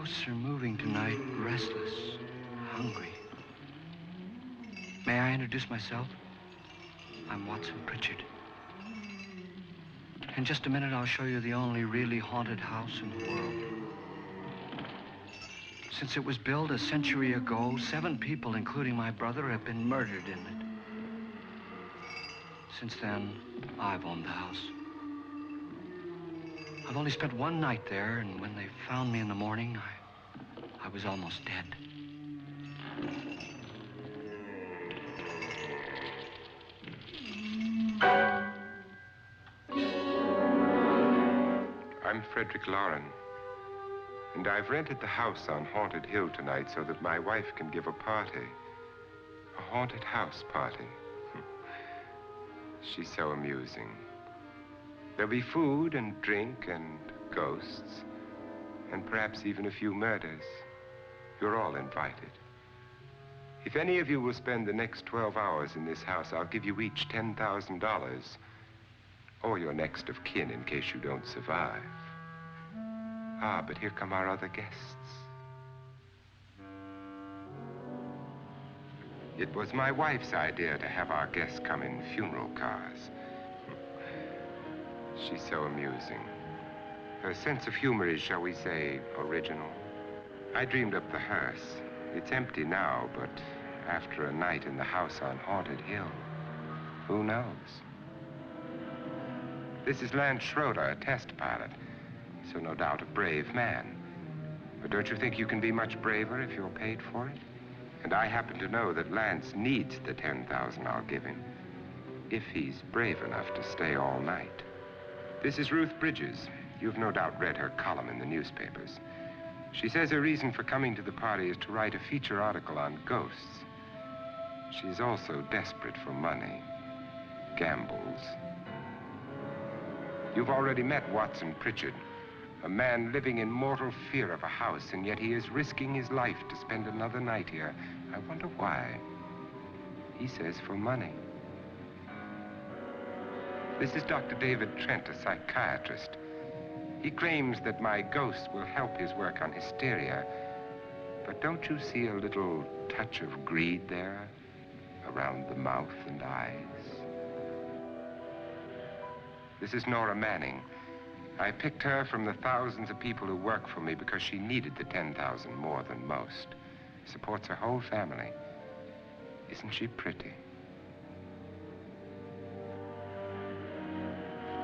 ghosts are moving tonight, restless, hungry. May I introduce myself? I'm Watson Pritchard. In just a minute, I'll show you the only really haunted house in the world. Since it was built a century ago, 7 people, including my brother, have been murdered in it. Since then, I've owned the house. I've only spent one night there, and when they found me in the morning, I was almost dead. I'm Frederick Loren, and I've rented the house on Haunted Hill tonight so that my wife can give a party. A haunted house party. She's so amusing. There'll be food and drink and ghosts, and perhaps even a few murders. You're all invited. If any of you will spend the next 12 hours in this house, I'll give you each $10,000, or your next of kin in case you don't survive. Ah, but here come our other guests. It was my wife's idea to have our guests come in funeral cars. She's so amusing. Her sense of humor is, shall we say, original. I dreamed up the hearse. It's empty now, but after a night in the house on Haunted Hill, who knows? This is Lance Schroeder, a test pilot, so no doubt a brave man. But don't you think you can be much braver if you're paid for it? And I happen to know that Lance needs the $10,000 I'll give him, if he's brave enough to stay all night. This is Ruth Bridges. You've no doubt read her column in the newspapers. She says her reason for coming to the party is to write a feature article on ghosts. She's also desperate for money, gambles. You've already met Watson Pritchard, a man living in mortal fear of a house, and yet he is risking his life to spend another night here. I wonder why. He says for money. This is Dr. David Trent, a psychiatrist. He claims that my ghost will help his work on hysteria. But don't you see a little touch of greed there around the mouth and eyes? This is Nora Manning. I picked her from the thousands of people who work for me because she needed the $10,000 more than most. Supports her whole family. Isn't she pretty?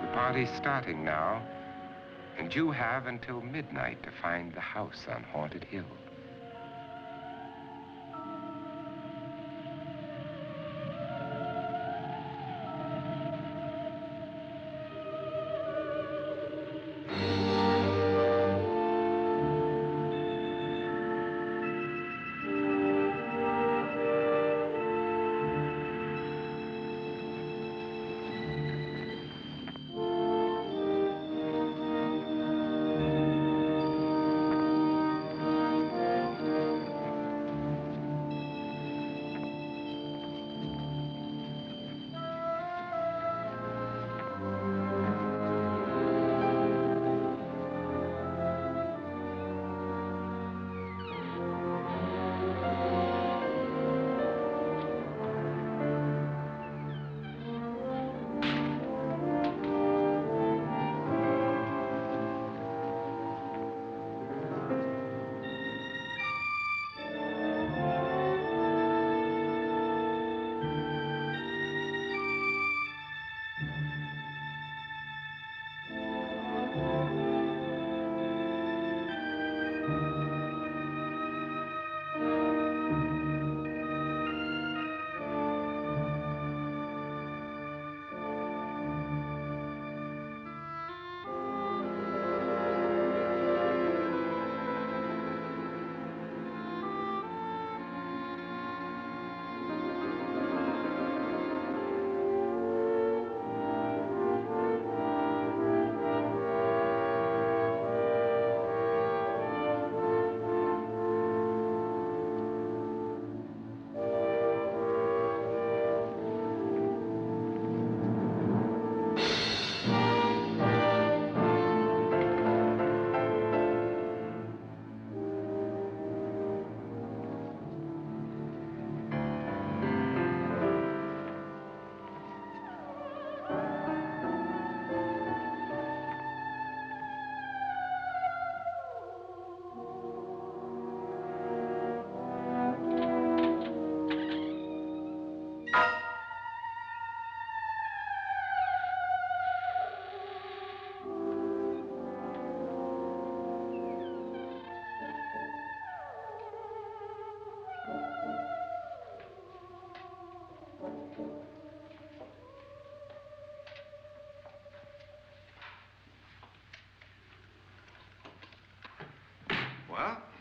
The party's starting now, and you have until midnight to find the house on Haunted Hill.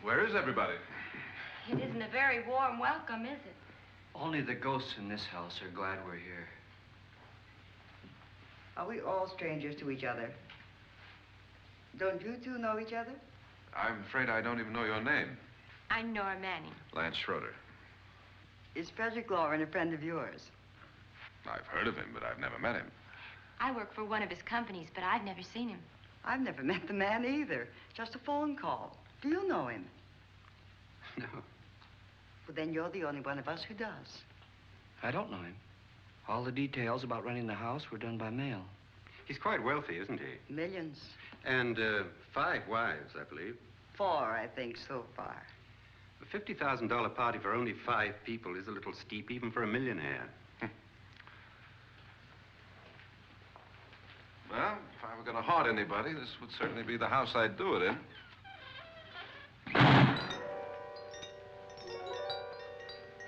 Where is everybody? It isn't a very warm welcome, is it? Only the ghosts in this house are glad we're here. Are we all strangers to each other? Don't you two know each other? I'm afraid I don't even know your name. I'm Nora Manning. Lance Schroeder. Is Frederick Loren a friend of yours? I've heard of him, but I've never met him. I work for one of his companies, but I've never seen him. I've never met the man either. Just a phone call. Do you know him? No, Well, then you're the only one of us who does. I don't know him. All the details about renting the house were done by mail. He's quite wealthy, isn't he? Millions. And 5 wives, I believe. 4, I think, so far. A $50,000 party for only 5 people is a little steep, even for a millionaire. Well, if I were going to haunt anybody, this would certainly be the house I'd do it in.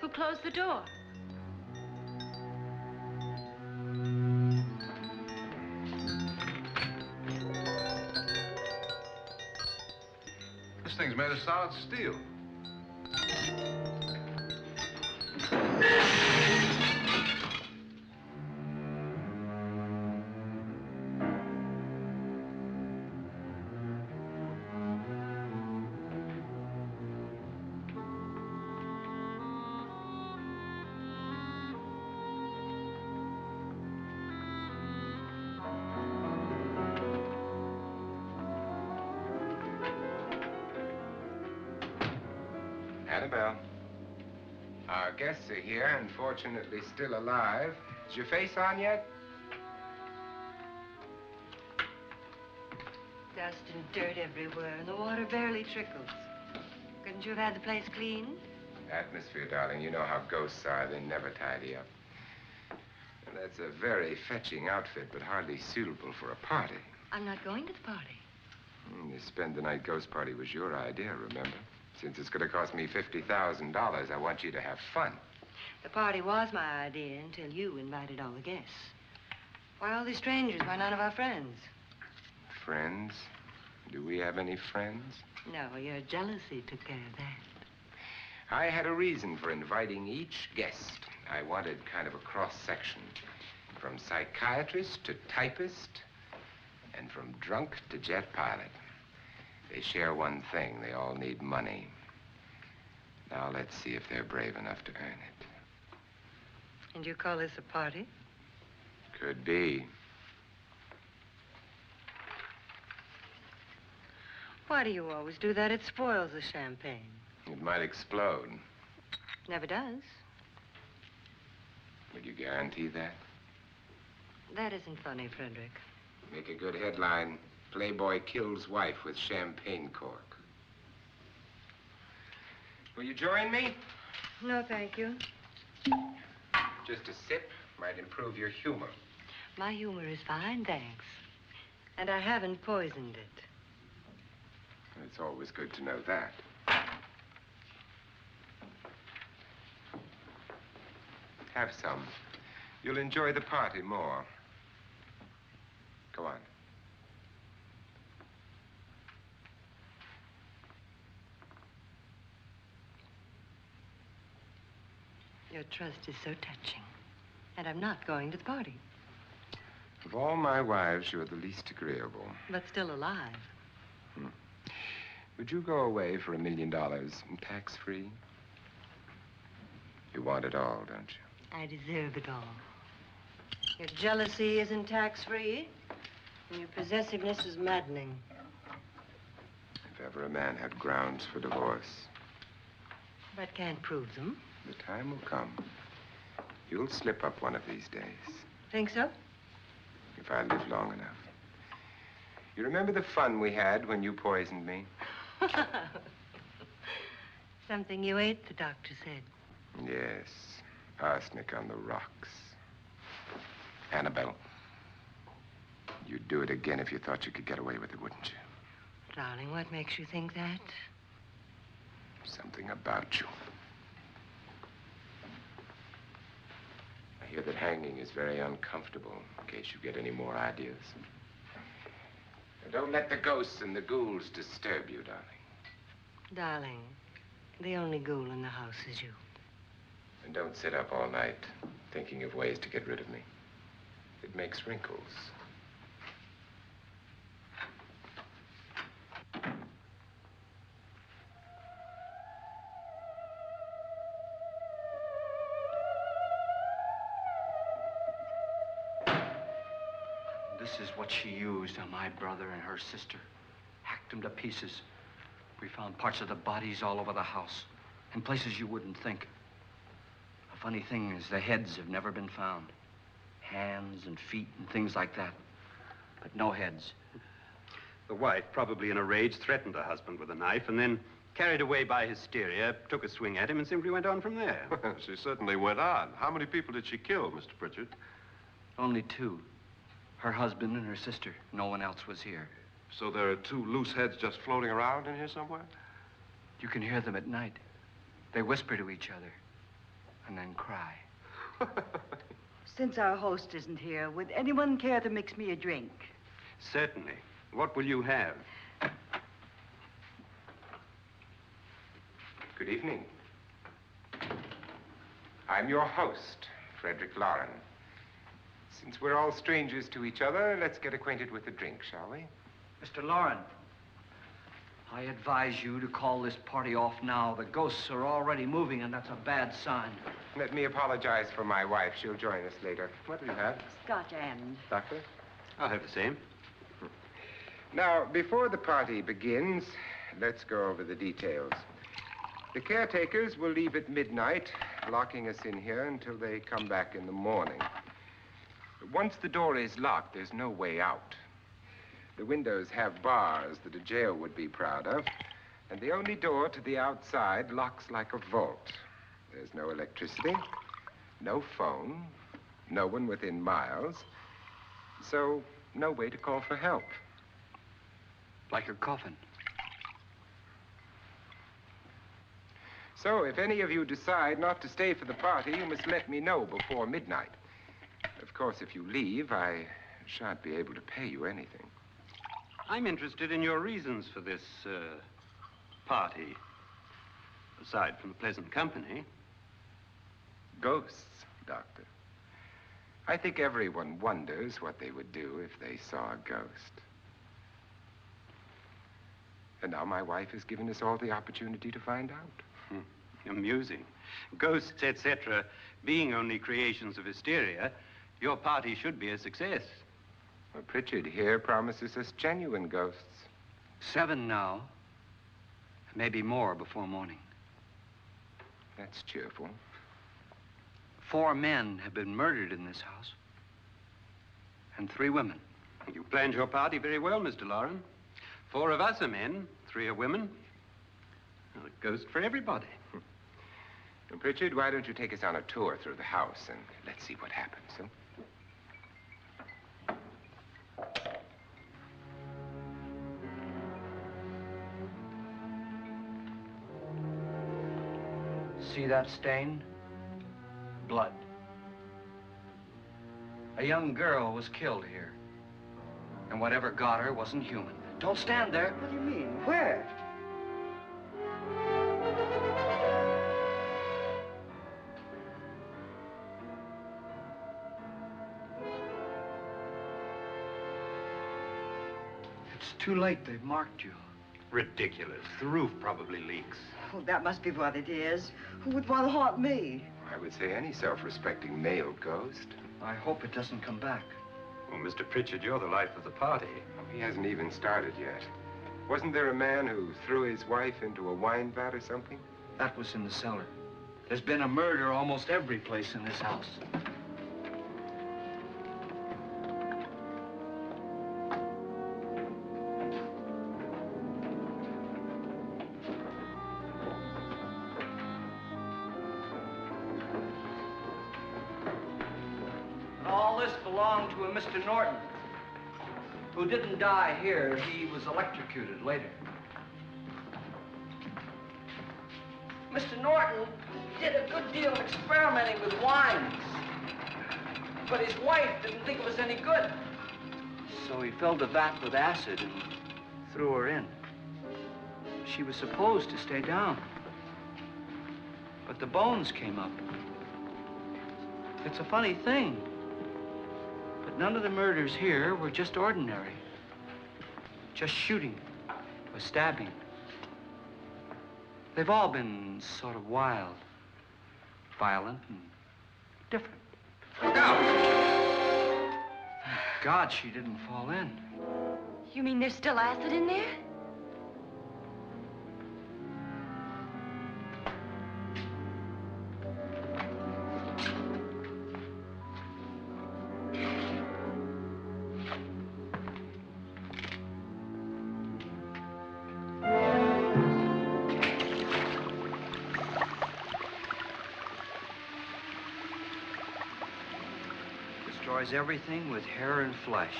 Who closed the door? This thing's made of solid steel. Annabelle. Our guests are here, unfortunately still alive. Is your face on yet? Dust and dirt everywhere, and the water barely trickles. Couldn't you have had the place cleaned? Atmosphere, darling. You know how ghosts are. They never tidy up. And that's a very fetching outfit, but hardly suitable for a party. I'm not going to the party. The spend-the-night ghost party was your idea, remember? Since it's going to cost me $50,000, I want you to have fun. The party was my idea until you invited all the guests. Why all these strangers? Why none of our friends? Friends? Do we have any friends? No, your jealousy took care of that. I had a reason for inviting each guest. I wanted kind of a cross-section. From psychiatrist to typist, and from drunk to jet pilot. They share one thing. They all need money. Now let's see if they're brave enough to earn it. And you call this a party? Could be. Why do you always do that? It spoils the champagne. It might explode. Never does. Would you guarantee that? That isn't funny, Frederick. Make a good headline. Playboy kills wife with champagne cork. Will you join me? No, thank you. Just a sip might improve your humor. My humor is fine, thanks. And I haven't poisoned it. It's always good to know that. Have some. You'll enjoy the party more. Go on. Your trust is so touching. And I'm not going to the party. Of all my wives, you're the least agreeable. But still alive. Would you go away for $1 million tax-free? You want it all, don't you? I deserve it all. Your jealousy isn't tax-free, and your possessiveness is maddening. If ever a man had grounds for divorce, But can't prove them. the time will come. You'll slip up one of these days. Think so? If I live long enough. You remember the fun we had when you poisoned me? Something you ate, the doctor said. Yes. Arsenic on the rocks. Annabelle, you'd do it again if you thought you could get away with it, wouldn't you? Darling, what makes you think that? Something about you. I hear that hanging is very uncomfortable, in case you get any more ideas. Now, don't let the ghosts and the ghouls disturb you, darling. Darling, the only ghoul in the house is you. And don't sit up all night thinking of ways to get rid of me. It makes wrinkles. This is what she used on my brother and her sister. Hacked them to pieces. We found parts of the bodies all over the house, in places you wouldn't think. The funny thing is the heads have never been found. Hands and feet and things like that. But no heads. The wife, probably in a rage, threatened her husband with a knife and then, carried away by hysteria, took a swing at him and simply went on from there. She certainly went on. How many people did she kill, Mr. Pritchard? Only two. Her husband and her sister. No one else was here. So there are two loose heads just floating around in here somewhere? You can hear them at night. They whisper to each other and then cry. Since our host isn't here, would anyone care to mix me a drink? Certainly. What will you have? Good evening. I'm your host, Frederick Loren. Since we're all strangers to each other, let's get acquainted with a drink, shall we? Mr. Loren, I advise you to call this party off now. The ghosts are already moving, and that's a bad sign. Let me apologize for my wife. She'll join us later. What do you have? Scotch and. Doctor? I'll have the same. Now, before the party begins, let's go over the details. The caretakers will leave at midnight, locking us in here until they come back in the morning. Once the door is locked, there's no way out. The windows have bars that a jail would be proud of, and the only door to the outside locks like a vault. There's no electricity, no phone, no one within miles, so no way to call for help. Like a coffin. So if any of you decide not to stay for the party, you must let me know before midnight. Of course, if you leave, I shan't be able to pay you anything. I'm interested in your reasons for this, party. Aside from the pleasant company. Ghosts, Doctor. I think everyone wonders what they would do if they saw a ghost. And now my wife has given us all the opportunity to find out. Amusing. Ghosts, etc., being only creations of hysteria, your party should be a success. Well, Pritchard here promises us genuine ghosts. 7 now. Maybe more before morning. That's cheerful. 4 men have been murdered in this house. And 3 women. You planned your party very well, Mr. Loren. 4 of us are men, 3 are women. Well, a ghost for everybody. Well, Pritchard, why don't you take us on a tour through the house and let's see what happens, huh? See that stain? Blood. A young girl was killed here. And whatever got her wasn't human. Don't stand there. What do you mean? Where? It's too late. They've marked you. Ridiculous. The roof probably leaks. Oh, that must be what it is. Who would want to haunt me? I would say any self-respecting male ghost. I hope it doesn't come back. Well, Mr. Pritchard, you're the life of the party. He hasn't even started yet. Wasn't there a man who threw his wife into a wine vat or something? That was in the cellar. There's been a murder almost every place in this house. Belonged to a Mr. Norton, who didn't die here. He was electrocuted later. Mr. Norton did a good deal of experimenting with wines, but his wife didn't think it was any good. So he filled the vat with acid and threw her in. She was supposed to stay down. But the bones came up. It's a funny thing. But none of the murders here were just ordinary. Just shooting or stabbing. They've all been sort of wild, violent, and different. Look out! Thank God she didn't fall in. You mean there's still acid in there? Destroys everything with hair and flesh.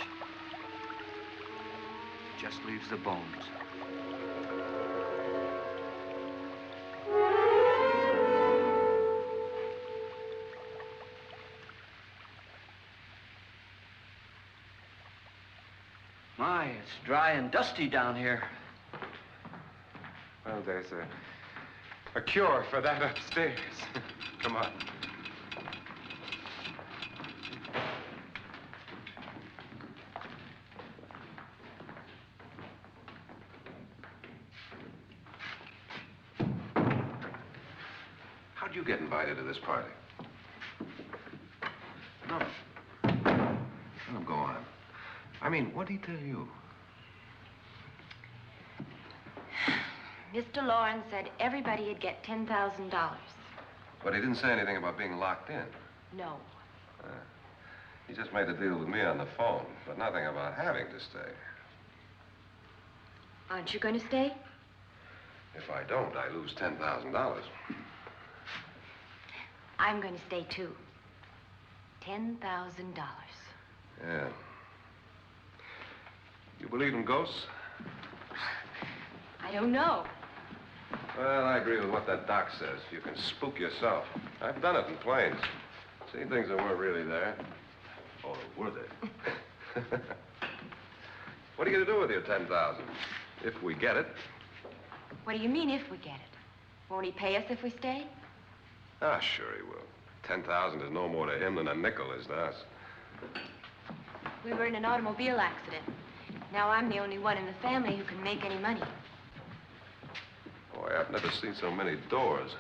Just leaves the bones. My, it's dry and dusty down here. Well, there's a cure for that upstairs. Come on. How'd you get invited to this party? No. No, go on. I mean, what did he tell you? Mr. Loren said everybody'd get $10,000. But he didn't say anything about being locked in. No. He just made a deal with me on the phone, but nothing about having to stay. Aren't you going to stay? If I don't, I lose $10,000. I'm going to stay, too. $10,000. Yeah. You believe in ghosts? I don't know. Well, I agree with what that doc says. You can spook yourself. I've done it in planes. Seen things that weren't really there. Or were they? What are you going to do with your $10,000? If we get it. What do you mean, if we get it? Won't he pay us if we stay? Ah, sure he will. 10,000 is no more to him than a nickel is to us. We were in an automobile accident. Now I'm the only one in the family who can make any money. Boy, I've never seen so many doors.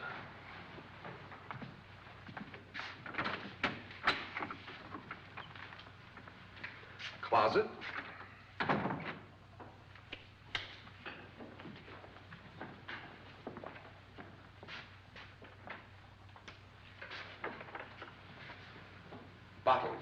Closet? Bottles.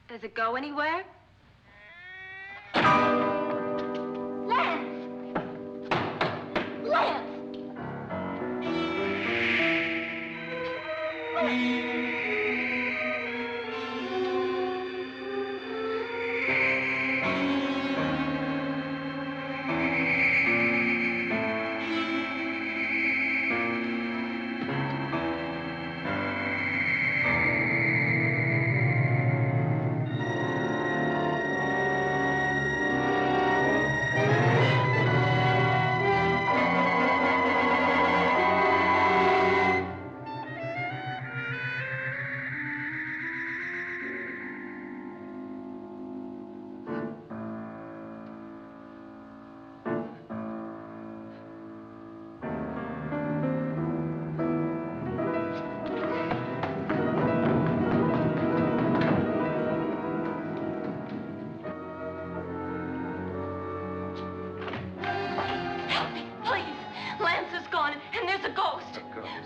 Does it go anywhere? Lance! Lance!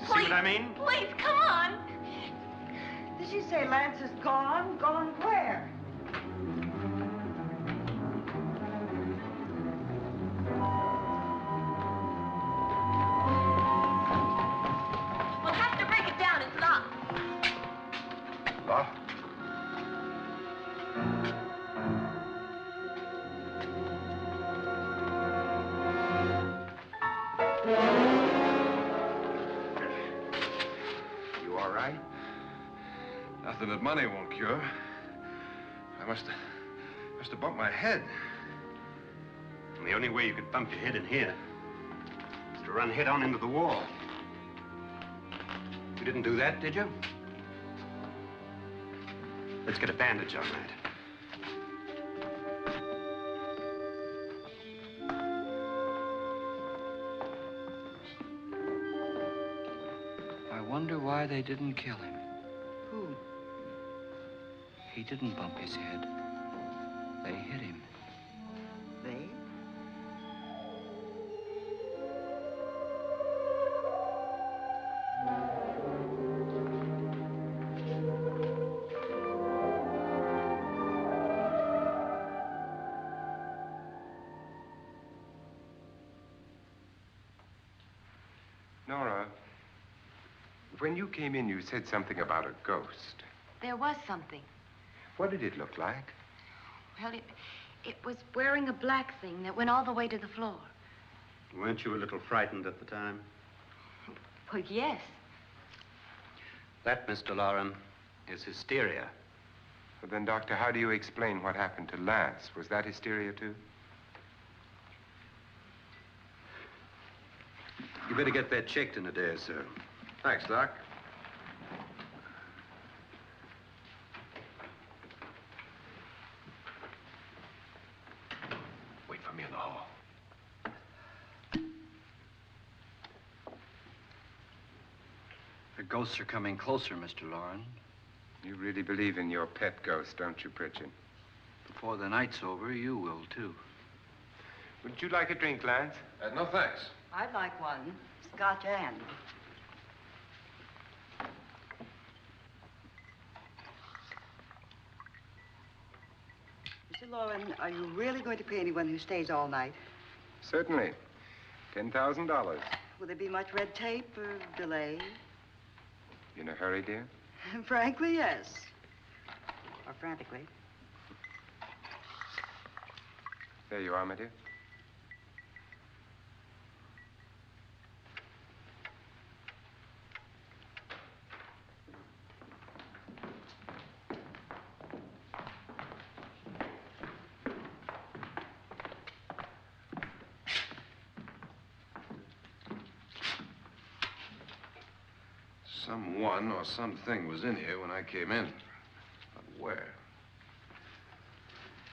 See what I mean? Please, come on. Did she say Lance is gone? Gone where? We'll have to break it down. It's locked. Locked? You all right? Nothing that money won't cure. I must have bumped my head. And the only way you could bump your head in here is to run head on into the wall. You didn't do that, did you? Let's get a bandage on that. I wonder why they didn't kill him. Who? He didn't bump his head. They hit him. They? Nora, when you came in, you said something about a ghost. There was something. What did it look like? Well, it was wearing a black thing that went all the way to the floor. Weren't you a little frightened at the time? Well, yes. That, Mr. Loren, is hysteria. Well, then, Doctor, how do you explain what happened to Lance? Was that hysteria, too? You better get that checked in a day or so. Thanks, Doc. Wait for me in the hall. The ghosts are coming closer, Mr. Loren. You really believe in your pet ghost, don't you, Pritchard? Before the night's over, you will, too. Would you like a drink, Lance? No, thanks. I'd like one. Scotch and. Mr. Loren, are you really going to pay anyone who stays all night? Certainly. $10,000. Will there be much red tape or delay? You in a hurry, dear? Frankly, yes. Or frantically. There you are, my dear. Someone or something was in here when I came in. But where?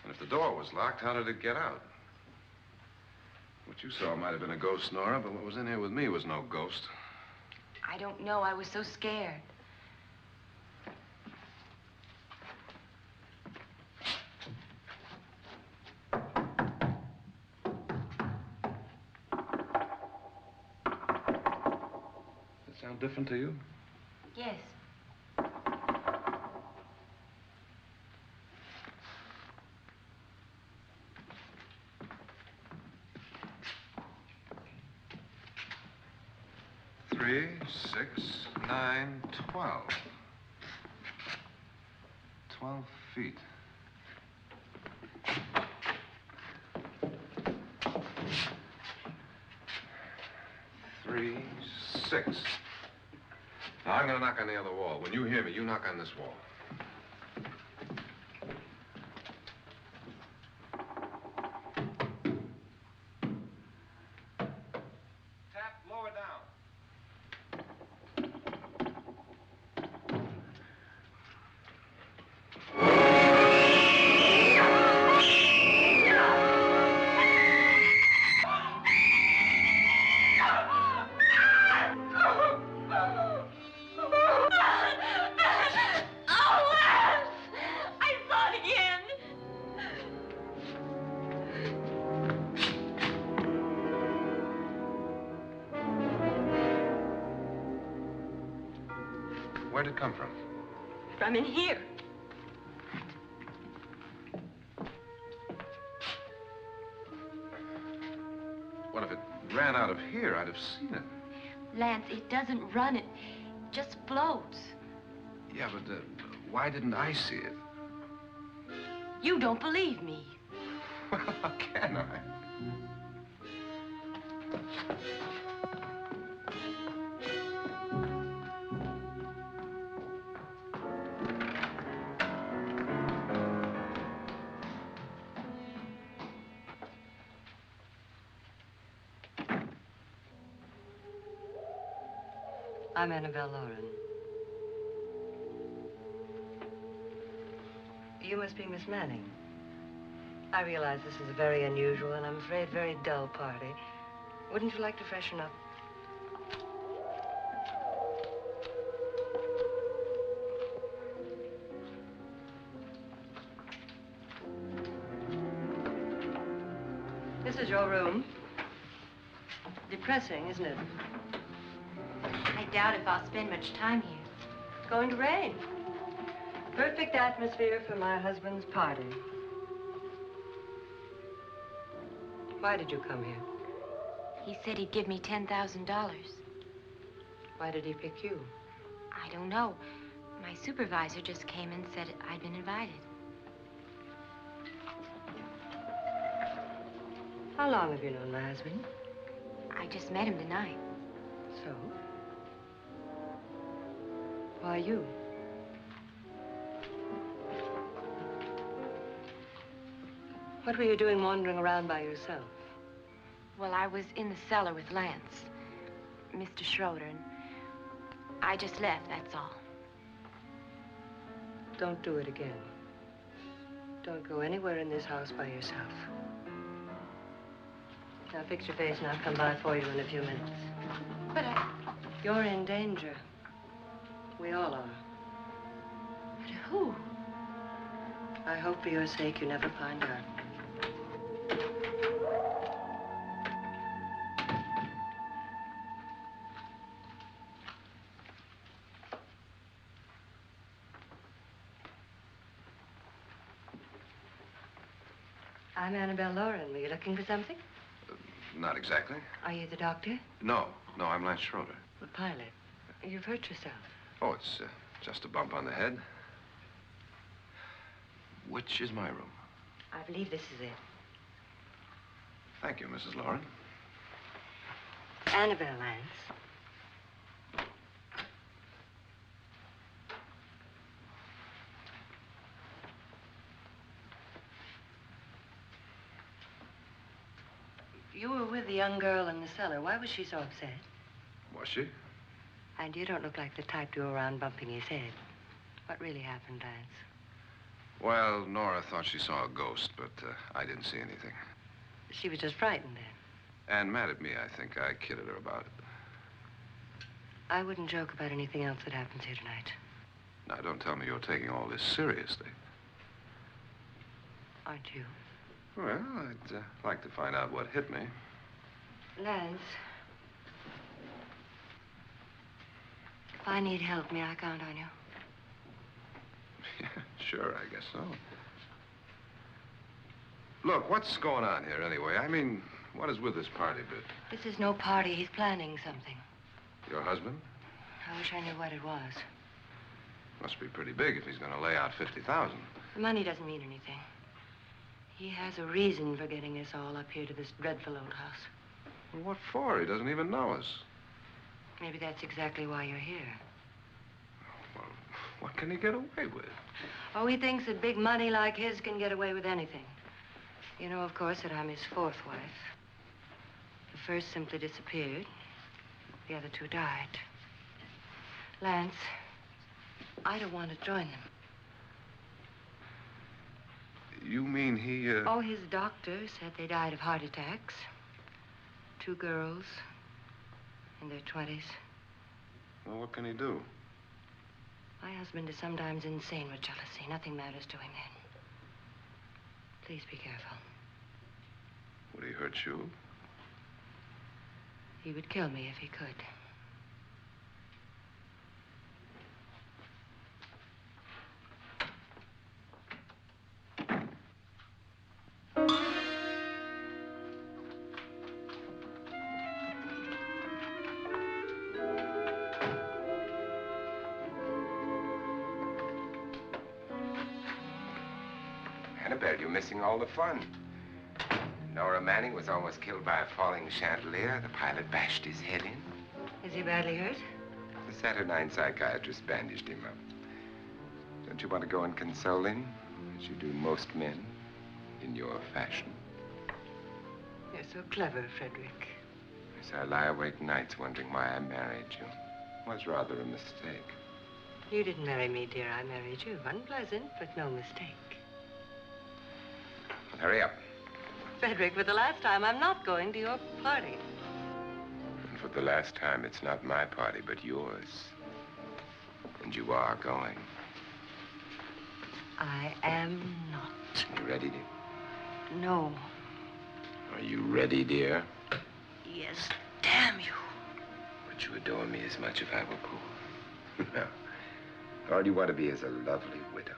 And if the door was locked, how did it get out? What you saw might have been a ghost, Nora, but what was in here with me was no ghost. I don't know. I was so scared. Does it sound different to you? Yes. Three, 6, 9, 12. 12 feet. Three, 6. Now, I'm gonna knock on the other wall. When you hear me, you knock on this wall. Tap lower down. Where'd it come from? From in here. What if it ran out of here? I'd have seen it. Lance, it doesn't run. It just floats. Yeah, but why didn't I see it? You don't believe me. Well, how can I? I'm Annabelle Loren. You must be Miss Manning. I realize this is a very unusual and I'm afraid very dull party. Wouldn't you like to freshen up? This is your room. Depressing, isn't it? I doubt if I'll spend much time here. It's going to rain. Perfect atmosphere for my husband's party. Why did you come here? He said he'd give me $10,000. Why did he pick you? I don't know. My supervisor just came and said I'd been invited. How long have you known my husband? I just met him tonight. So? Why you? What were you doing wandering around by yourself? Well, I was in the cellar with Lance, Mr. Schroeder, and I just left, that's all. Don't do it again. Don't go anywhere in this house by yourself. Now fix your face and I'll come by for you in a few minutes. But You're in danger. We all are. But who? I hope for your sake you never find out. I'm Annabelle Loren. Were you looking for something? Not exactly. Are you the doctor? No, I'm Lance Schroeder. The pilot. You've hurt yourself. Oh, it's just a bump on the head. Which is my room? I believe this is it. Thank you, Mrs. Loren. Annabelle, Lance. You were with the young girl in the cellar. Why was she so upset? Was she? And you don't look like the type to go around bumping his head. What really happened, Lance? Well, Nora thought she saw a ghost, but I didn't see anything. She was just frightened then. And mad at me, I think. I kidded her about it. I wouldn't joke about anything else that happens here tonight. Now, don't tell me you're taking all this seriously. Aren't you? Well, I'd like to find out what hit me. Lance. If I need help, may I count on you? Yeah, sure, I guess so. Look, what's going on here anyway? I mean, what is with this party bit? This is no party. He's planning something. Your husband? I wish I knew what it was. Must be pretty big if he's going to lay out 50,000. The money doesn't mean anything. He has a reason for getting us all up here to this dreadful old house. Well, what for? He doesn't even know us. Maybe that's exactly why you're here. Well, what can he get away with? Oh, he thinks that big money like his can get away with anything. You know, of course, that I'm his fourth wife. The first simply disappeared. The other two died. Lance, I don't want to join them. You mean he, Oh, his doctor said they died of heart attacks. 2 girls in their 20s. Well, what can he do? My husband is sometimes insane with jealousy. Nothing matters to him then. Please be careful. Would he hurt you? He would kill me if he could. Annabelle, you're missing all the fun. Nora Manning was almost killed by a falling chandelier. The pilot bashed his head in. Is he badly hurt? The Saturnine psychiatrist bandaged him up. Don't you want to go and console him, as you do most men, in your fashion? You're so clever, Frederick. Yes, I lie awake nights wondering why I married you. Was rather a mistake. You didn't marry me, dear. I married you. Unpleasant, but no mistake. Well, hurry up. Frederick, for the last time, I'm not going to your party. And for the last time, it's not my party, but yours. And you are going. I am not. You ready, dear? No. Are you ready, dear? Yes, damn you. Would you adore me as much if I were poor? No. All you want to be is a lovely widow.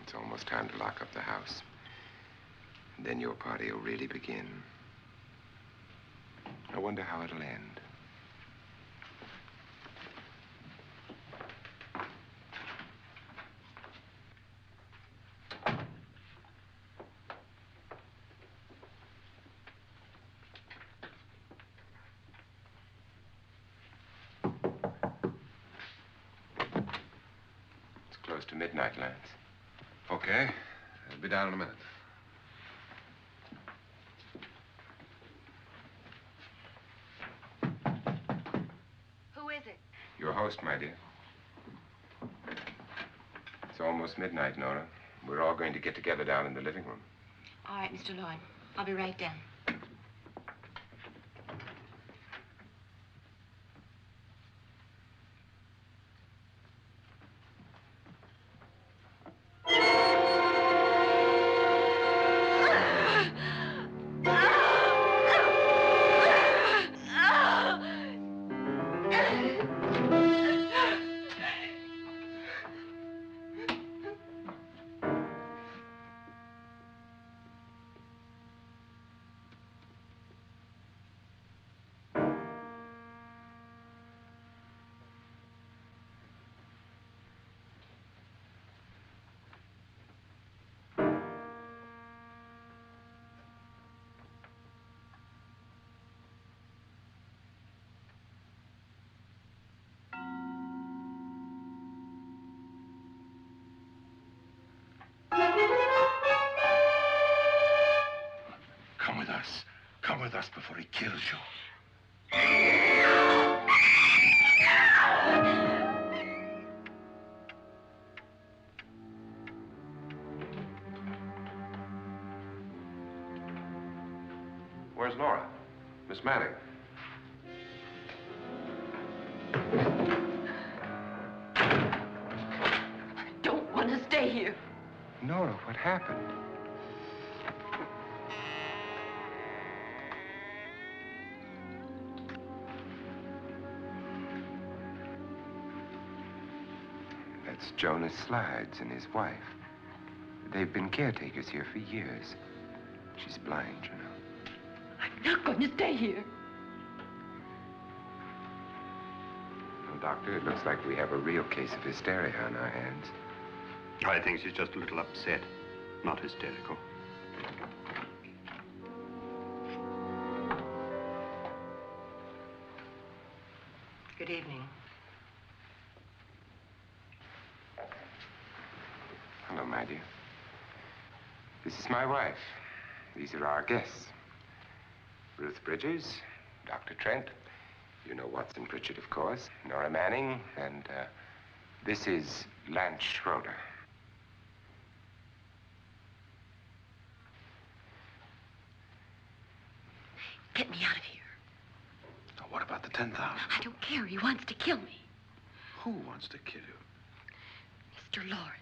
It's almost time to lock up the house. And then your party will really begin. I wonder how it'll end. It's close to midnight, Lance. Okay. I'll be down in a minute. Who is it? Your host, my dear. It's almost midnight, Nora. We're all going to get together down in the living room. All right, Mr. Loren. I'll be right down. Come with us. Come with us before he kills you. Where's Laura? Miss Manning. I don't want to stay here. Nora, what happened? That's Jonas Slides and his wife. They've been caretakers here for years. She's blind, you know. I'm not going to stay here. Well, Doctor, it looks like we have a real case of hysteria on our hands. I think she's just a little upset, not hysterical. Good evening. Hello, my dear. This is my wife. These are our guests. Ruth Bridges, Dr. Trent. You know Watson Pritchard, of course. Nora Manning, and this is Lance Schroeder. Get me out of here. Now, what about the 10,000? I don't care. He wants to kill me. Who wants to kill you? Mr. Loren.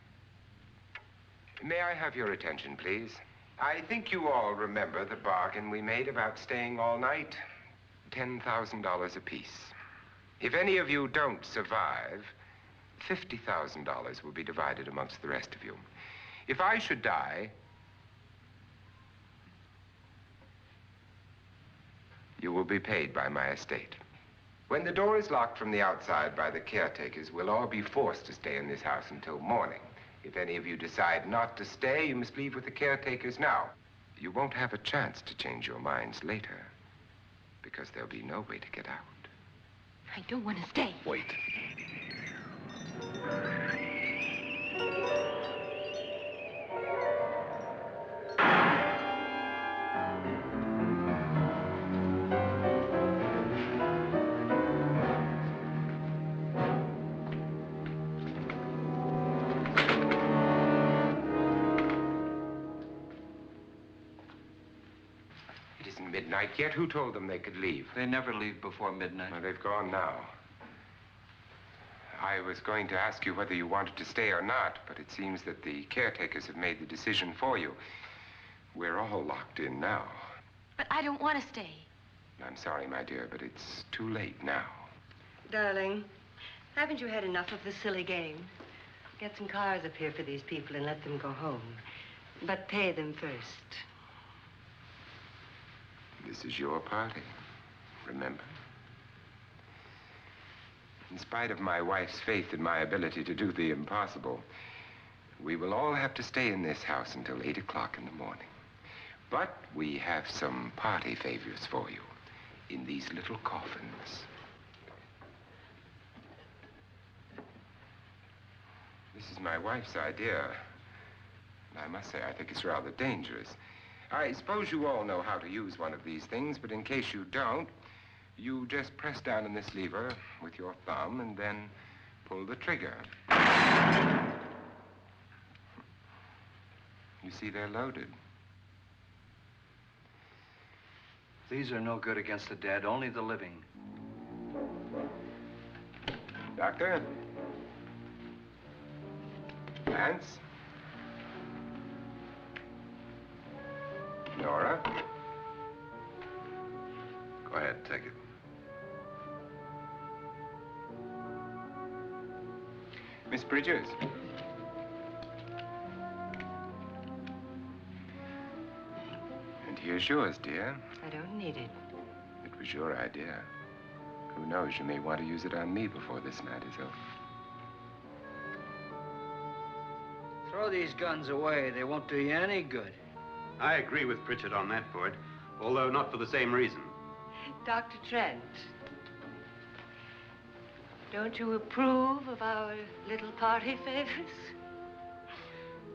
May I have your attention, please? I think you all remember the bargain we made about staying all night. $10,000 apiece. If any of you don't survive, $50,000 will be divided amongst the rest of you. If I should die, you will be paid by my estate. When the door is locked from the outside by the caretakers, we'll all be forced to stay in this house until morning. If any of you decide not to stay, you must leave with the caretakers now. You won't have a chance to change your minds later, because there'll be no way to get out. I don't want to stay. Wait. midnight yet. Who told them they could leave? They never leave before midnight. Well, they've gone now. I was going to ask you whether you wanted to stay or not, but it seems that the caretakers have made the decision for you. We're all locked in now. But I don't want to stay. I'm sorry, my dear, but it's too late now. Darling, haven't you had enough of the silly game? Get some cars up here for these people and let them go home. But pay them first. This is your party, remember? In spite of my wife's faith in my ability to do the impossible, we will all have to stay in this house until 8 o'clock in the morning. But we have some party favors for you in these little coffins. This is my wife's idea. And I must say, I think it's rather dangerous. I suppose you all know how to use one of these things, but in case you don't, you just press down on this lever with your thumb and then pull the trigger. You see, they're loaded. These are no good against the dead, only the living. Doctor? Lance? Nora? Go ahead, take it. Miss Bridges? And here's yours, dear. I don't need it. It was your idea. Who knows, you may want to use it on me before this night is over. Throw these guns away. They won't do you any good. I agree with Pritchard on that point, although not for the same reason. Dr. Trent, don't you approve of our little party favors?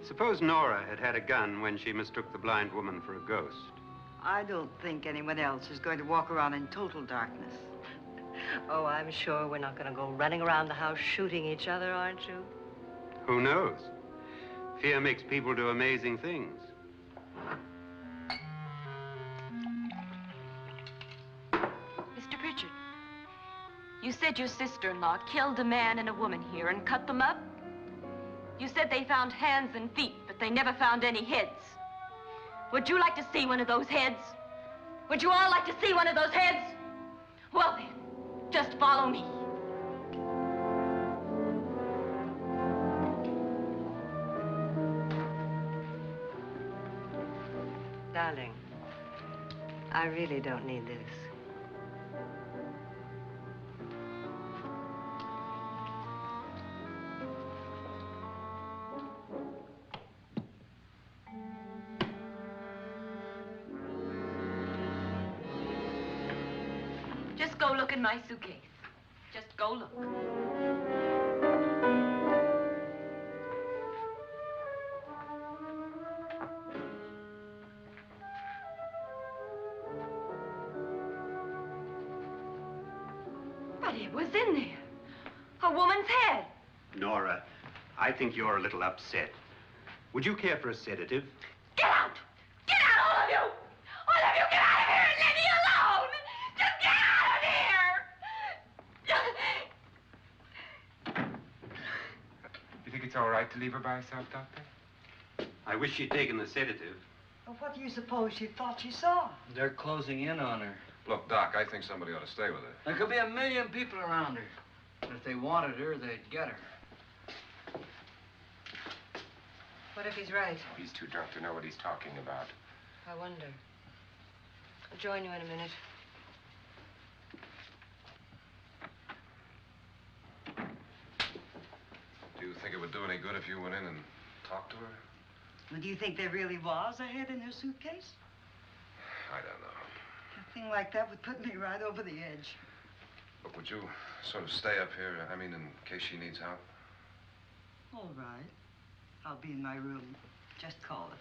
Suppose Nora had had a gun when she mistook the blind woman for a ghost. I don't think anyone else is going to walk around in total darkness. Oh, I'm sure we're not going to go running around the house shooting each other, aren't you? Who knows? Fear makes people do amazing things. Mr. Pritchard, you said your sister-in-law killed a man and a woman here and cut them up? You said they found hands and feet, but they never found any heads. Would you like to see one of those heads? Would you all like to see one of those heads? Well then, just follow me. Darling, I really don't need this. Just go look in my suitcase. Just go look. But it was in there. A woman's head. Nora, I think you're a little upset. Would you care for a sedative? Get out! Get out, all of you! All of you, get out of here and leave me alone! Just get out of here! You think it's all right to leave her by herself, Doctor? I wish she'd taken the sedative. Well, what do you suppose she thought she saw? They're closing in on her. Look, Doc, I think somebody ought to stay with her. There could be 1 million people around her. But if they wanted her, they'd get her. What if he's right? Oh, he's too drunk to know what he's talking about. I wonder. I'll join you in a minute. Do you think it would do any good if you went in and talked to her? Well, do you think there really was a head in her suitcase? I don't know. A thing like that would put me right over the edge. Look, would you sort of stay up here, I mean, in case she needs help? All right. I'll be in my room. Just call it.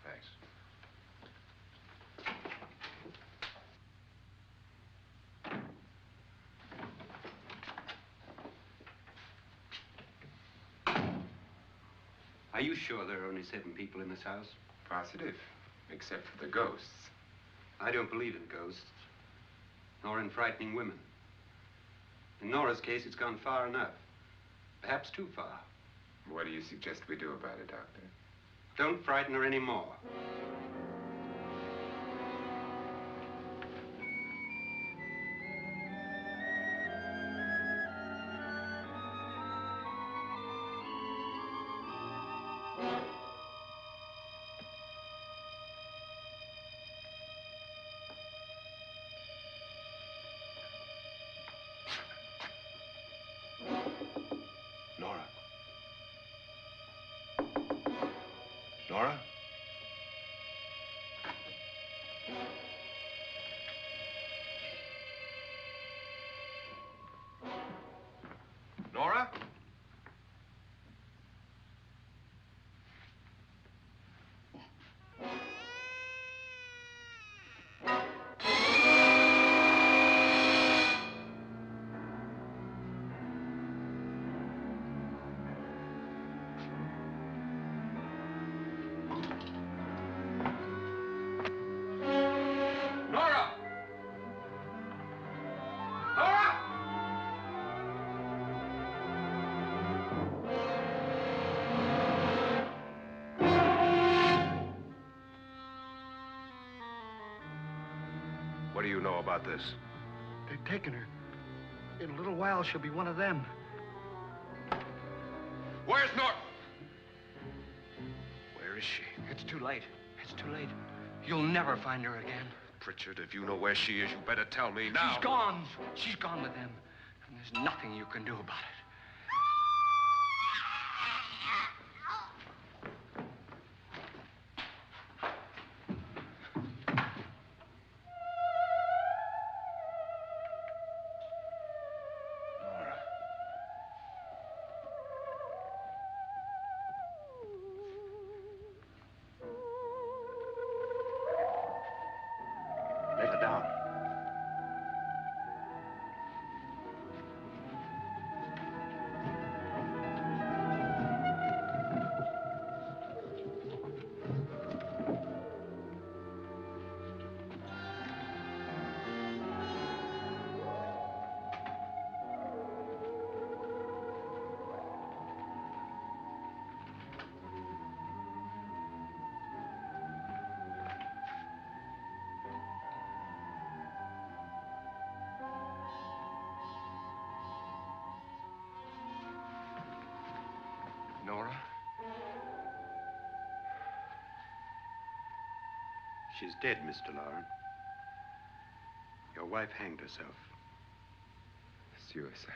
Thanks. Are you sure there are only 7 people in this house? Positive, except for the ghosts. I don't believe in ghosts, nor in frightening women. In Nora's case, it's gone far enough. Perhaps too far. What do you suggest we do about it, Doctor? Don't frighten her anymore. Nora? Nora? Nora? Nora! Nora! What do you know about this? They've taken her. In a little while, she'll be one of them. Where's Nora? Where is she? It's too late. It's too late. You'll never find her again. Pritchard, if you know where she is, you better tell me now. She's gone. She's gone with them. And there's nothing you can do about it. Nora. Lay her down. Nora? She's dead, Mr. Loren. Your wife hanged herself. Suicide.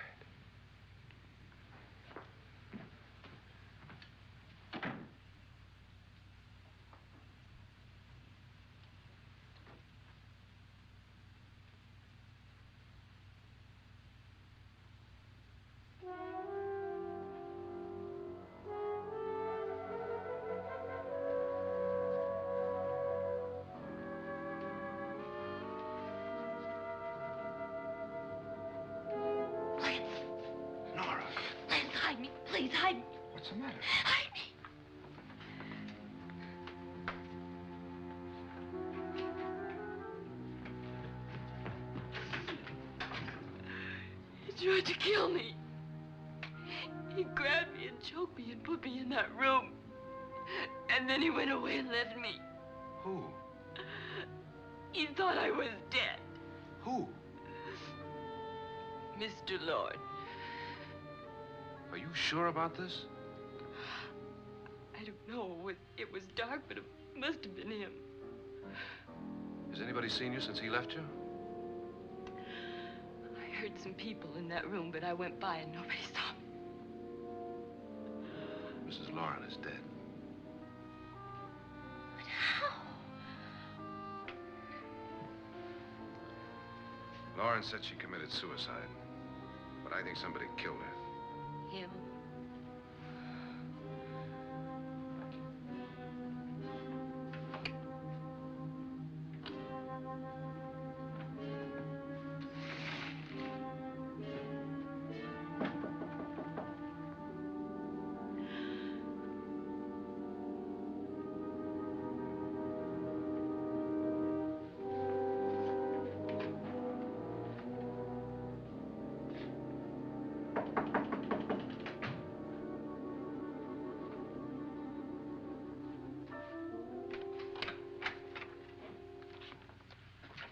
Nora, Lance, hide me. Please, hide me. what's the matter? Hide me. He tried to kill me. He grabbed me and choked me and put me in that room. And then he went away and left me. Who? He thought I was dead. Who? Mr. Lord. Are you sure about this? I don't know. It was dark, but it must have been him. Has anybody seen you since he left you? I heard some people in that room, but I went by and nobody saw me. Mrs. Loren is dead. But how? Loren said she committed suicide, but I think somebody killed her. Him?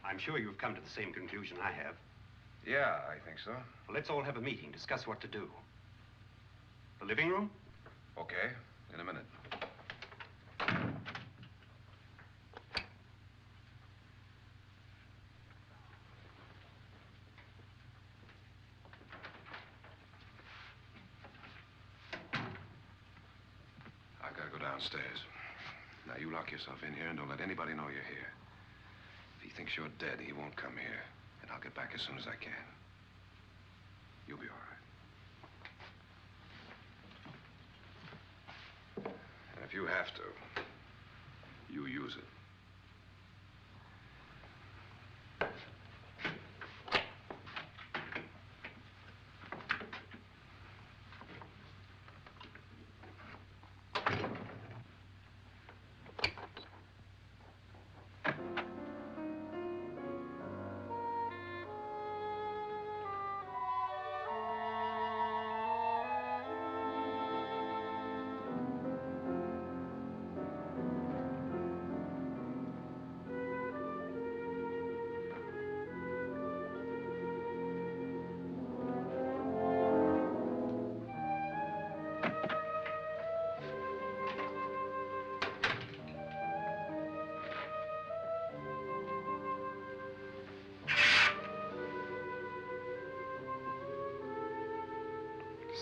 I'm sure you've come to the same conclusion I have. Yeah, I think so. Well, let's all have a meeting, discuss what to do. The living room? Okay, in a minute. I gotta go downstairs. Now, you lock yourself in here and don't let anybody know you're here. If he thinks you're dead, he won't come here. And I'll get back as soon as I can. You'll be all right. And if you have to, you use it.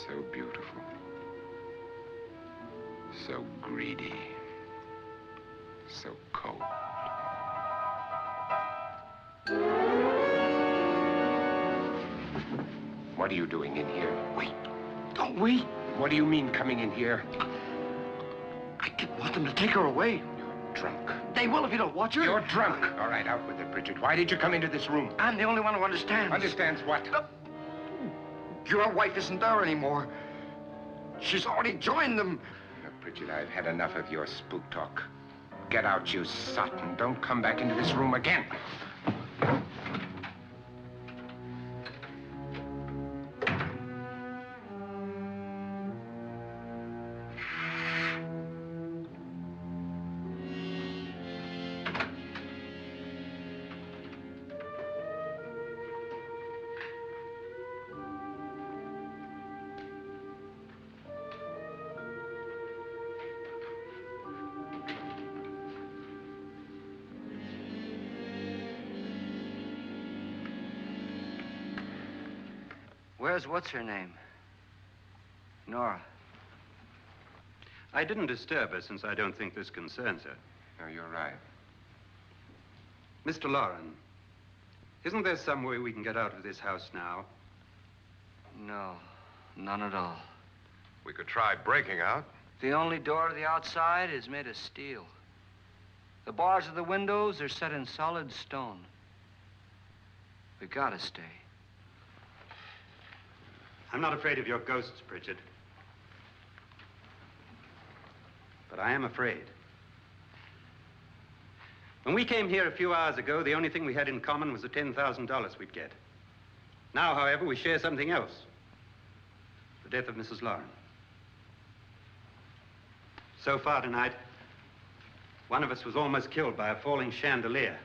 So beautiful. So greedy. So cold. What are you doing in here? Wait. Don't wait. What do you mean coming in here? I didn't want them to take her away. You're drunk. They will if you don't watch her. You're drunk. All right, out with it, Bridget. Why did you come into this room? I'm the only one who understands. Understands what? Your wife isn't there anymore. She's already joined them. Now, Bridget, I've had enough of your spook talk. Get out, you sot, and don't come back into this room again. Where's what's-her-name? Nora. I didn't disturb her since I don't think this concerns her. No, you're right. Mr. Loren, isn't there some way we can get out of this house now? No, none at all. We could try breaking out. The only door to the outside is made of steel. The bars of the windows are set in solid stone. We gotta stay. I'm not afraid of your ghosts, Bridget. But I am afraid. When we came here a few hours ago, the only thing we had in common was the $10,000 we'd get. Now, however, we share something else. The death of Mrs. Loren. So far tonight, one of us was almost killed by a falling chandelier.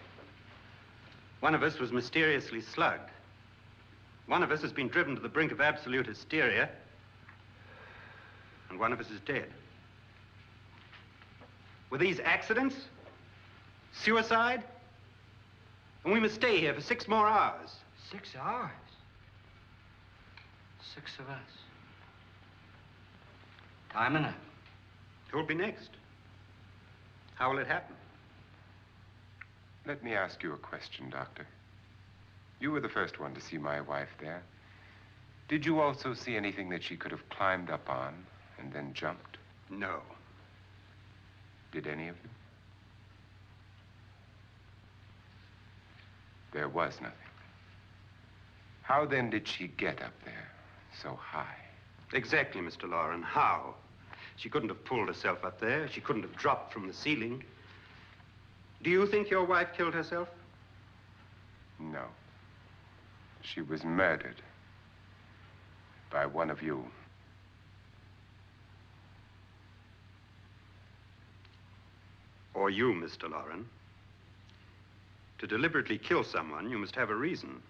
One of us was mysteriously slugged. One of us has been driven to the brink of absolute hysteria, and one of us is dead. Were these accidents? Suicide? And we must stay here for 6 more hours. 6 hours? 6 of us. Time enough. Who'll be next? How will it happen? Let me ask you a question, Doctor. You were the first one to see my wife there. Did you also see anything that she could have climbed up on and then jumped? No. Did any of you? There was nothing. How then did she get up there so high? Exactly, Mr. Loren. How? She couldn't have pulled herself up there. She couldn't have dropped from the ceiling. Do you think your wife killed herself? No. She was murdered by one of you. Or you, Mr. Loren. To deliberately kill someone, you must have a reason.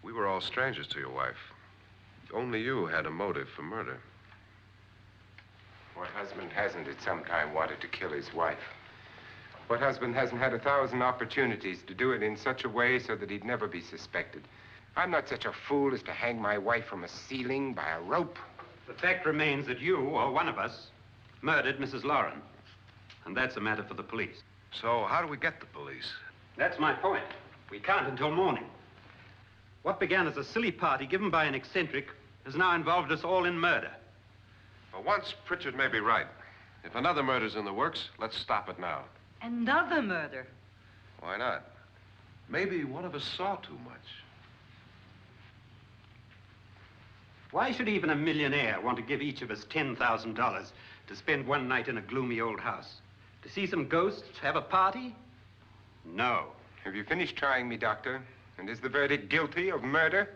We were all strangers to your wife. Only you had a motive for murder. What husband hasn't at some time wanted to kill his wife? What husband hasn't had 1,000 opportunities to do it in such a way so that he'd never be suspected? I'm not such a fool as to hang my wife from a ceiling by a rope. The fact remains that you, or one of us, murdered Mrs. Loren. And that's a matter for the police. So how do we get the police? That's my point. We can't until morning. What began as a silly party given by an eccentric has now involved us all in murder. For once, Pritchard may be right. If another murder's in the works, let's stop it now. Another murder? Why not? Maybe one of us saw too much. Why should even a millionaire want to give each of us $10,000 to spend one night in a gloomy old house? To see some ghosts, have a party? No. Have you finished trying me, Doctor? And is the verdict guilty of murder?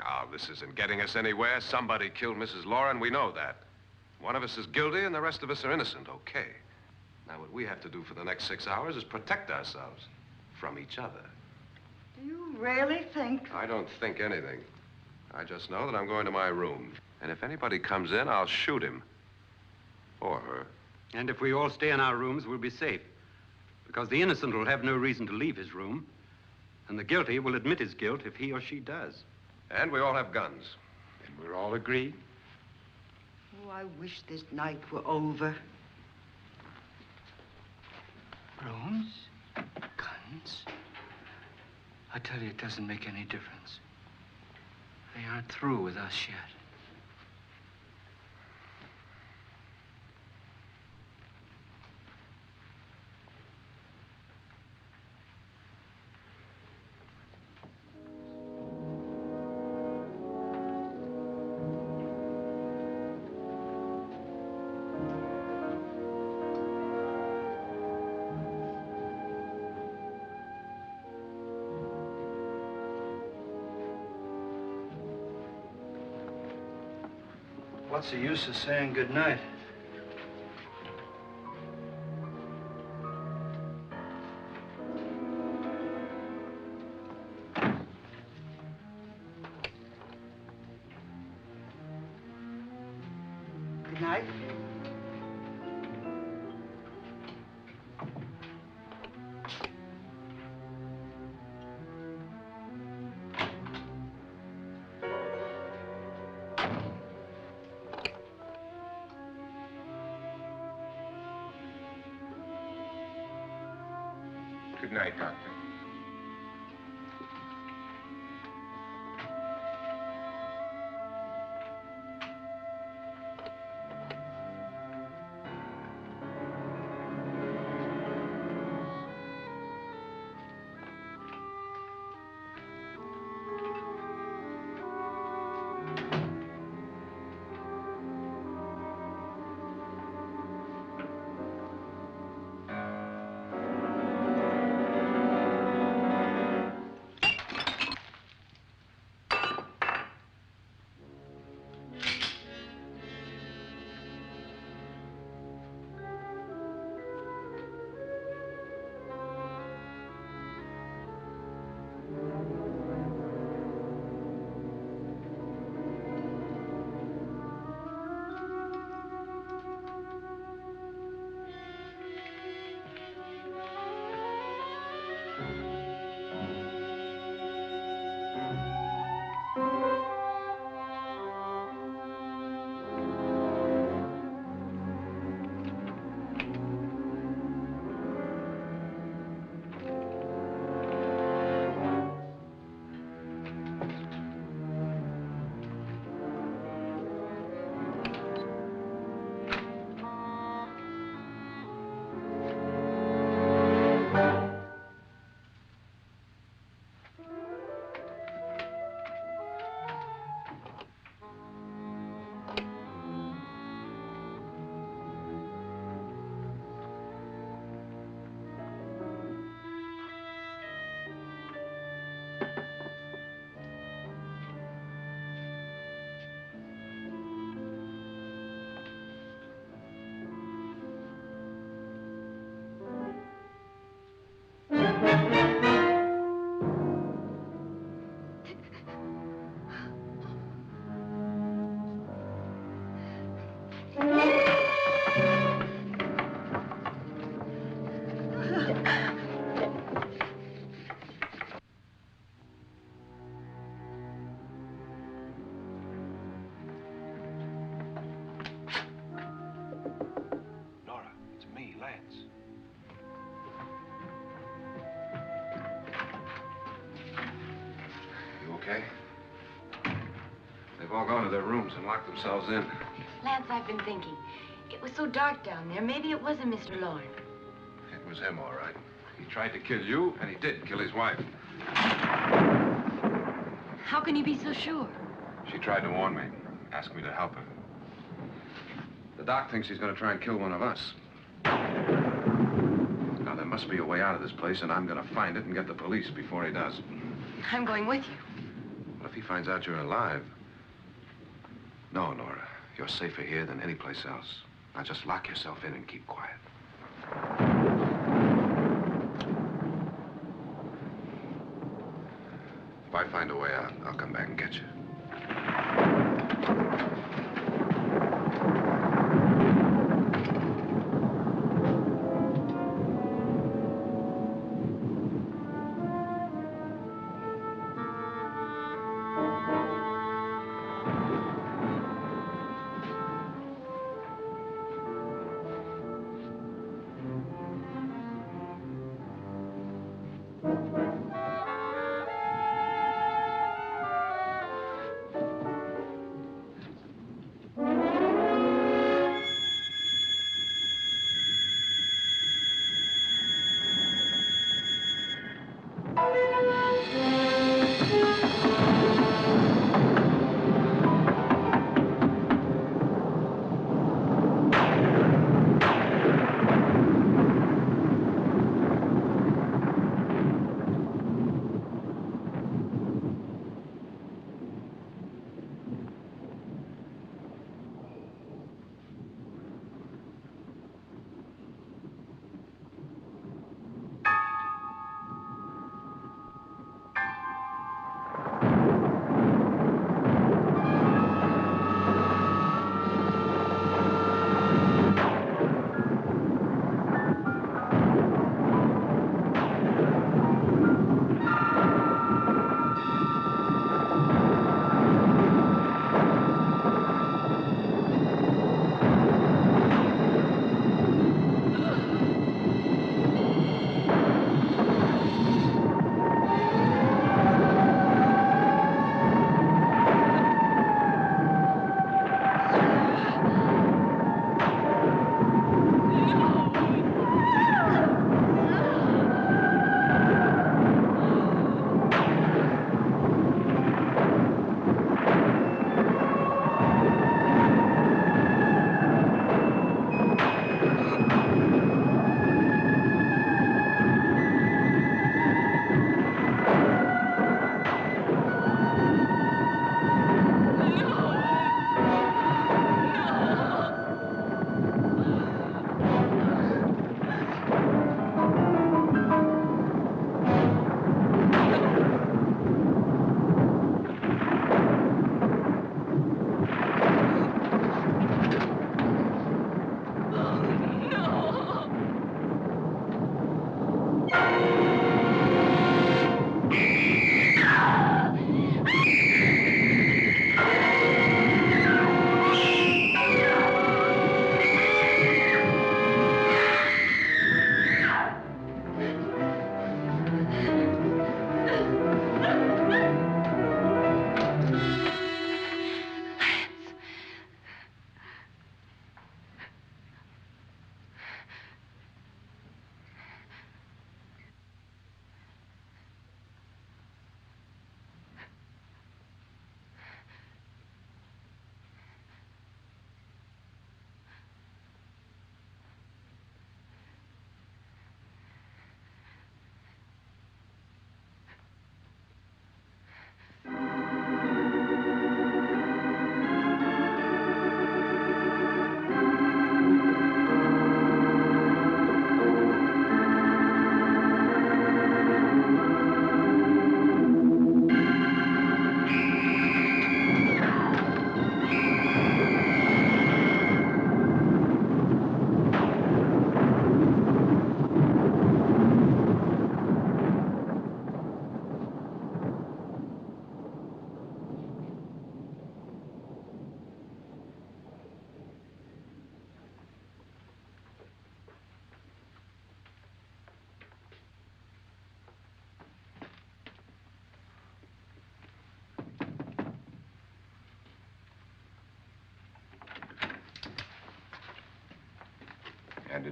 Oh, this isn't getting us anywhere. Somebody killed Mrs. Loren. We know that. One of us is guilty and the rest of us are innocent, okay. Now, what we have to do for the next 6 hours is protect ourselves from each other. Do you really think? I don't think anything. I just know that I'm going to my room. And if anybody comes in, I'll shoot him. Or her. And if we all stay in our rooms, we'll be safe. Because the innocent will have no reason to leave his room. And the guilty will admit his guilt if he or she does. And we all have guns. And we're all agreed? Oh, I wish this night were over. Rooms? Guns? I tell you, it doesn't make any difference. They aren't through with us yet. What's the use of saying goodnight? Good night. Good night, Doctor. Nora, it's me, Lance. You okay? They've all gone to their rooms and locked themselves in. Lance, I've been thinking. It was so dark down there. Maybe it wasn't Mr. Loren. It was him, all right. He tried to kill you, and he did kill his wife. How can you be so sure? She tried to warn me, asked me to help her. The doc thinks he's going to try and kill one of us. Now, there must be a way out of this place, and I'm going to find it and get the police before he does. I'm going with you. What if he finds out you're alive? No, Nora. You're safer here than any place else. Now, just lock yourself in and keep quiet. If I find a way out, I'll come back and get you.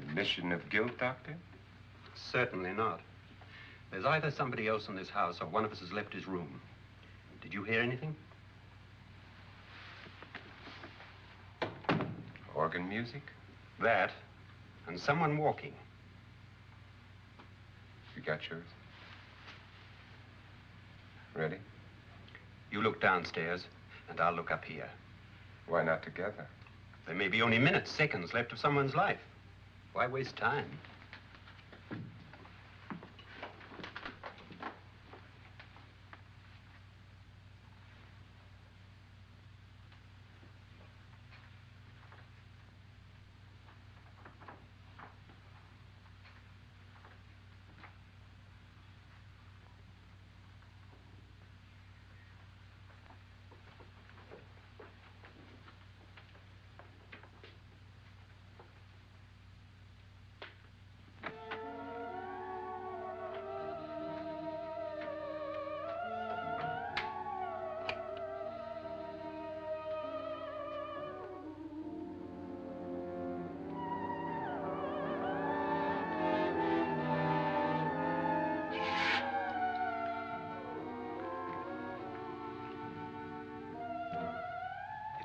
Admission of guilt, Doctor? Certainly not. There's either somebody else in this house or one of us has left his room. Did you hear anything? Organ music? That, and someone walking. You got yours? Ready? You look downstairs, and I'll look up here. Why not together? There may be only minutes, seconds left of someone's life. Why waste time?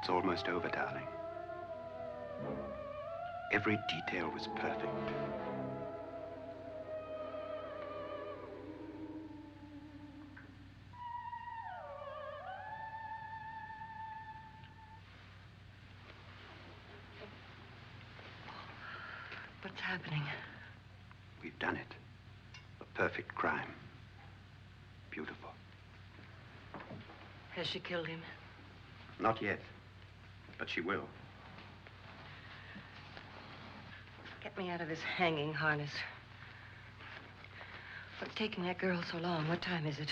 It's almost over, darling. Every detail was perfect. What's happening? We've done it. A perfect crime. Beautiful. Has she killed him? Not yet, but she will. Get me out of this hanging harness. What's taking that girl so long? What time is it?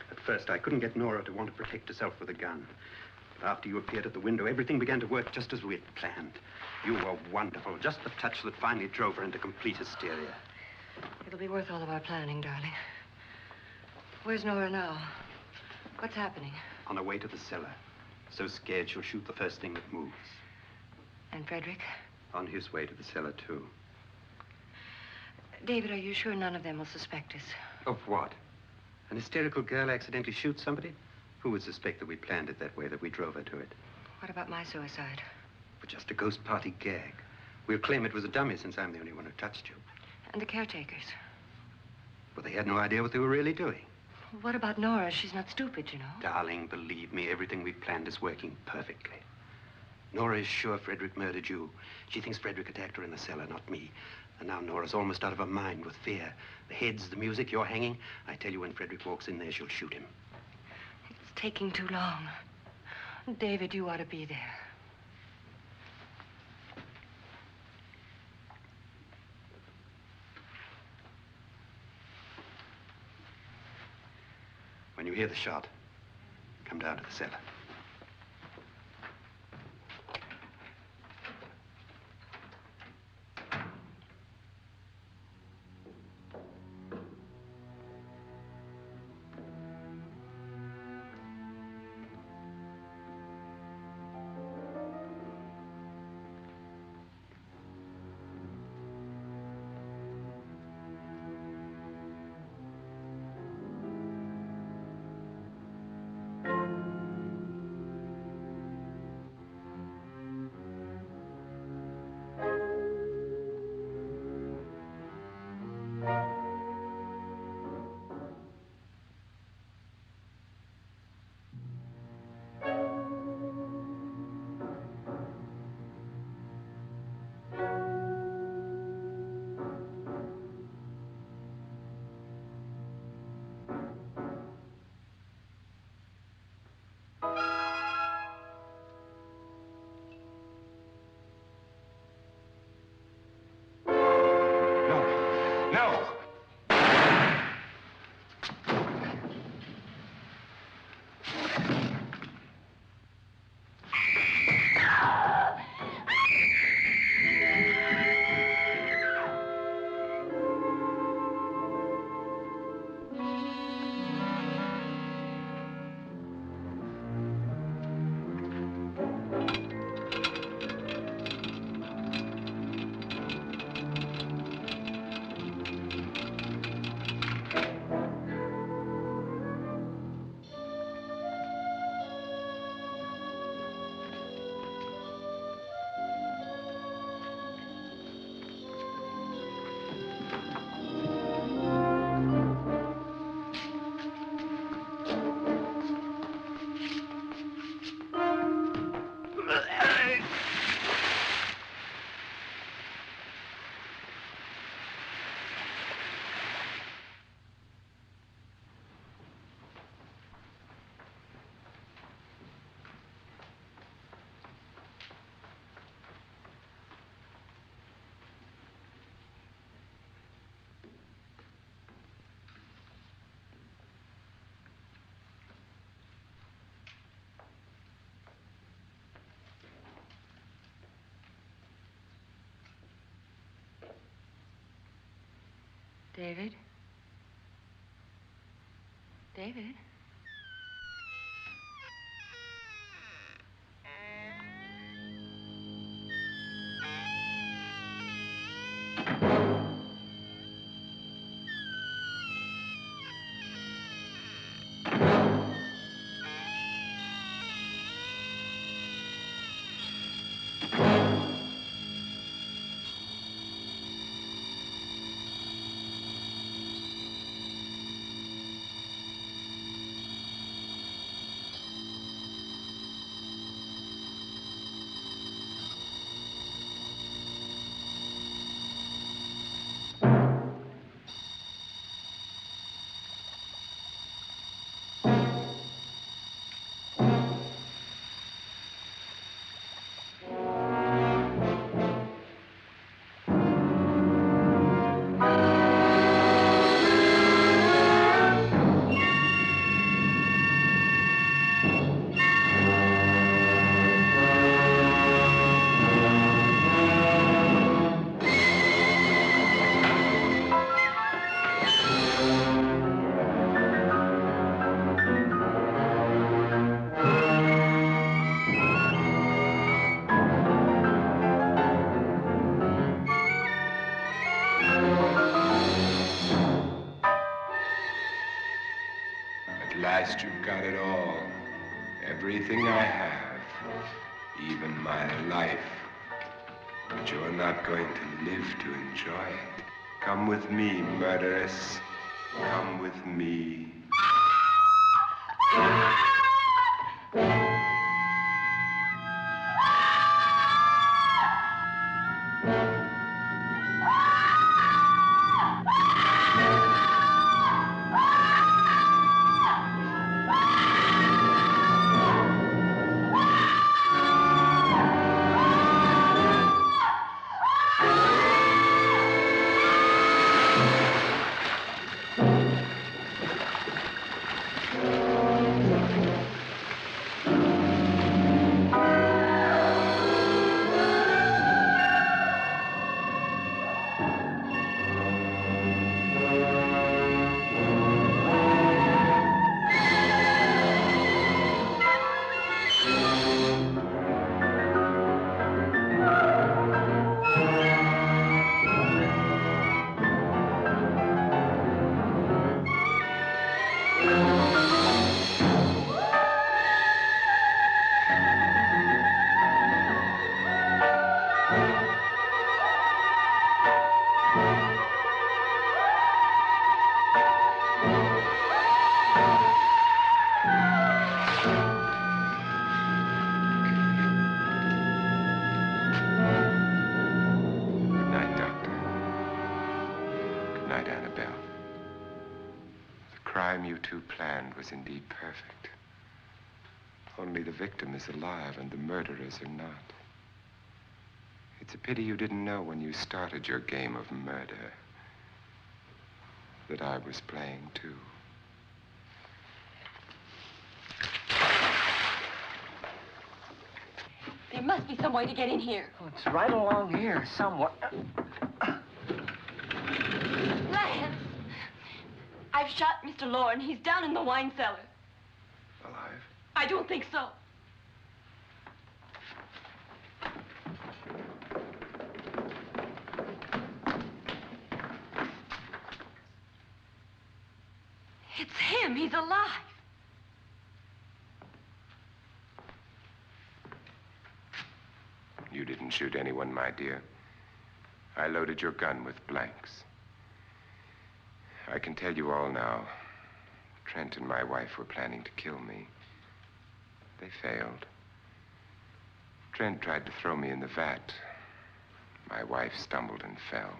At first, I couldn't get Nora to want to protect herself with a gun. But after you appeared at the window, everything began to work just as we had planned. You were wonderful. Just the touch that finally drove her into complete hysteria. It'll be worth all of our planning, darling. Where's Nora now? What's happening? On her way to the cellar. So scared she'll shoot the first thing that moves. And Frederick? On his way to the cellar, too. David, are you sure none of them will suspect us? Of what? An hysterical girl accidentally shoots somebody? Who would suspect that we planned it that way, that we drove her to it? What about my suicide? But just a ghost party gag. We'll claim it was a dummy since I'm the only one who touched you. And the caretakers? Well, they had no idea what they were really doing. What about Nora? She's not stupid, you know. Darling, believe me, everything we planned is working perfectly. Nora is sure Frederick murdered you. She thinks Frederick attacked her in the cellar, not me. And now Nora's almost out of her mind with fear. The heads, the music, you're hanging. I tell you, when Frederick walks in there, she'll shoot him. It's taking too long. David, you ought to be there. When you hear the shot, come down to the cellar. David? David? At last you've got it all. Everything I have. Even my life. But you're not going to live to enjoy it. Come with me, murderess. Come with me. Annabelle. The crime you two planned was indeed perfect. Only the victim is alive and the murderers are not. It's a pity you didn't know when you started your game of murder that I was playing too. There must be some way to get in here. Oh, it's right along here somewhere. Lance! I've shot Mr. Loren. He's down in the wine cellar. Alive? I don't think so. It's him. He's alive. You didn't shoot anyone, my dear. I loaded your gun with blanks. I can tell you all now. Trent and my wife were planning to kill me. They failed. Trent tried to throw me in the vat. My wife stumbled and fell.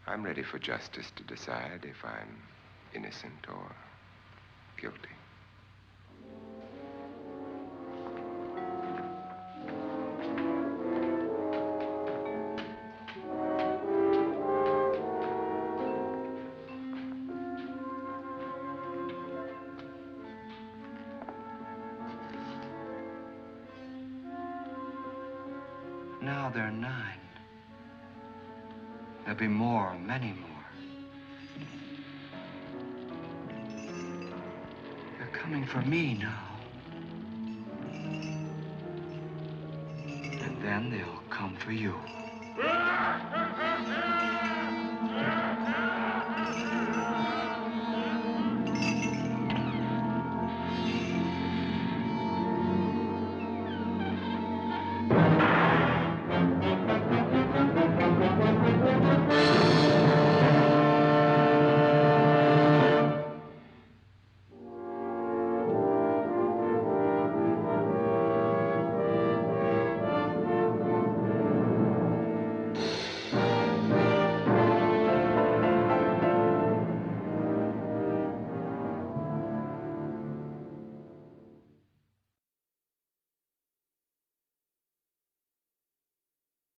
I'm ready for justice to decide if I'm innocent or guilty. Now they're 9. There'll be more, many more. They're coming for me now. And then they'll come for you.